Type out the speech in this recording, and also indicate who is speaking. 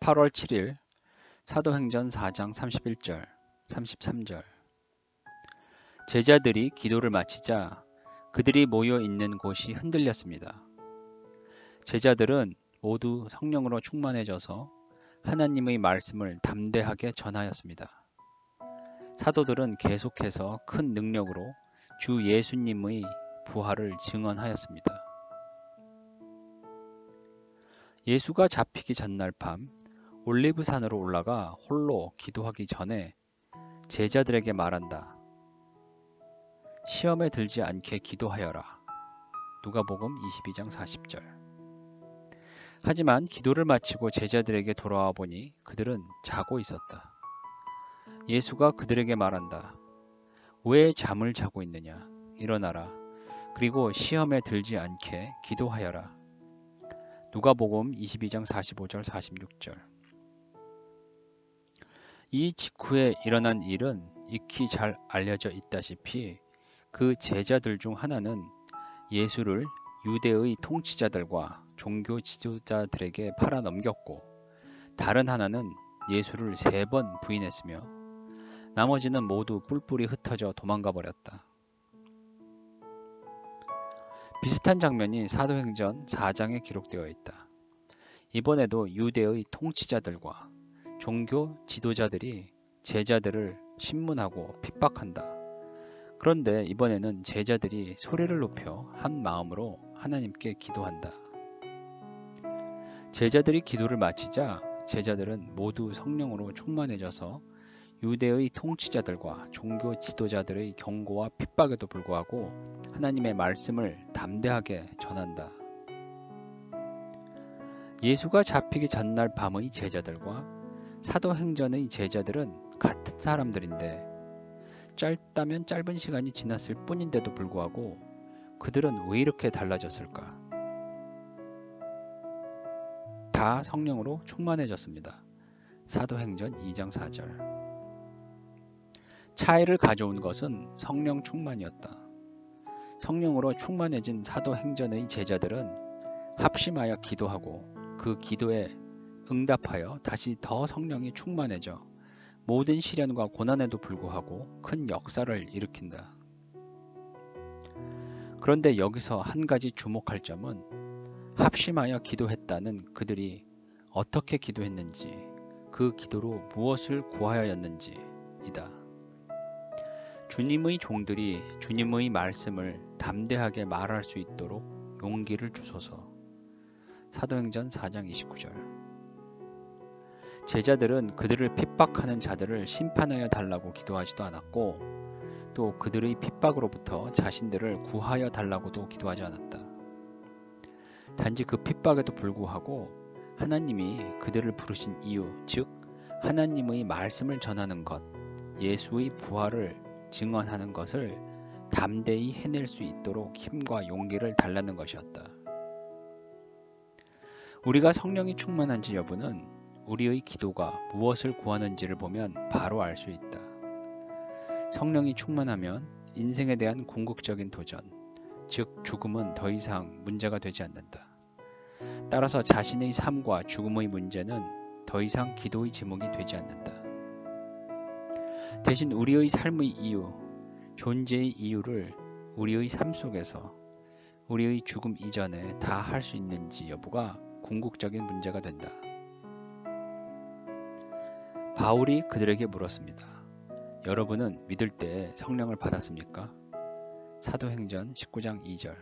Speaker 1: 8월 7일 사도행전 4장 31절, 33절. 제자들이 기도를 마치자 그들이 모여 있는 곳이 흔들렸습니다. 제자들은 모두 성령으로 충만해져서 하나님의 말씀을 담대하게 전하였습니다. 사도들은 계속해서 큰 능력으로 주 예수님의 부활을 증언하였습니다. 예수가 잡히기 전날 밤 올리브산으로 올라가 홀로 기도하기 전에 제자들에게 말한다. 시험에 들지 않게 기도하여라. 누가복음 22장 40절. 하지만 기도를 마치고 제자들에게 돌아와 보니 그들은 자고 있었다. 예수가 그들에게 말한다. 왜 잠을 자고 있느냐? 일어나라. 그리고 시험에 들지 않게 기도하여라. 누가복음 22장 45절 46절. 이 직후에 일어난 일은 익히 잘 알려져 있다시피 그 제자들 중 하나는 예수를 유대의 통치자들과 종교 지도자들에게 팔아 넘겼고 다른 하나는 예수를 3번 부인했으며 나머지는 모두 뿔뿔이 흩어져 도망가 버렸다. 비슷한 장면이 사도행전 4장에 기록되어 있다. 이번에도 유대의 통치자들과 종교 지도자들이 제자들을 신문하고 핍박한다. 그런데 이번에는 제자들이 소리를 높여 한 마음으로 하나님께 기도한다. 제자들이 기도를 마치자 제자들은 모두 성령으로 충만해져서 유대의 통치자들과 종교 지도자들의 경고와 핍박에도 불구하고 하나님의 말씀을 담대하게 전한다. 예수가 잡히기 전날 밤의 제자들과 사도행전의 제자들은 같은 사람들인데 짧다면 짧은 시간이 지났을 뿐인데도 불구하고 그들은 왜 이렇게 달라졌을까? 다 성령으로 충만해졌습니다. 사도행전 2장 4절. 차이를 가져온 것은 성령 충만이었다. 성령으로 충만해진 사도행전의 제자들은 합심하여 기도하고 그 기도에 응답하여 다시 더 성령이 충만해져 모든 시련과 고난에도 불구하고 큰 역사를 일으킨다. 그런데 여기서 한 가지 주목할 점은 합심하여 기도했다는 그들이 어떻게 기도했는지, 그 기도로 무엇을 구하였는지이다. 주님의 종들이 주님의 말씀을 담대하게 말할 수 있도록 용기를 주소서. 사도행전 4장 29절. 제자들은 그들을 핍박하는 자들을 심판하여 달라고 기도하지도 않았고 또 그들의 핍박으로부터 자신들을 구하여 달라고도 기도하지 않았다. 단지 그 핍박에도 불구하고 하나님이 그들을 부르신 이유, 즉 하나님의 말씀을 전하는 것, 예수의 부활을 증언하는 것을 담대히 해낼 수 있도록 힘과 용기를 달라는 것이었다. 우리가 성령이 충만한지 여부는 우리의 기도가 무엇을 구하는지를 보면 바로 알 수 있다. 성령이 충만하면 인생에 대한 궁극적인 도전, 즉 죽음은 더 이상 문제가 되지 않는다. 따라서 자신의 삶과 죽음의 문제는 더 이상 기도의 제목이 되지 않는다. 대신 우리의 삶의 이유, 존재의 이유를 우리의 삶 속에서 우리의 죽음 이전에 다 할 수 있는지 여부가 궁극적인 문제가 된다. 바울이 그들에게 물었습니다. 여러분은 믿을 때 성령을 받았습니까? 사도행전 19장 2절.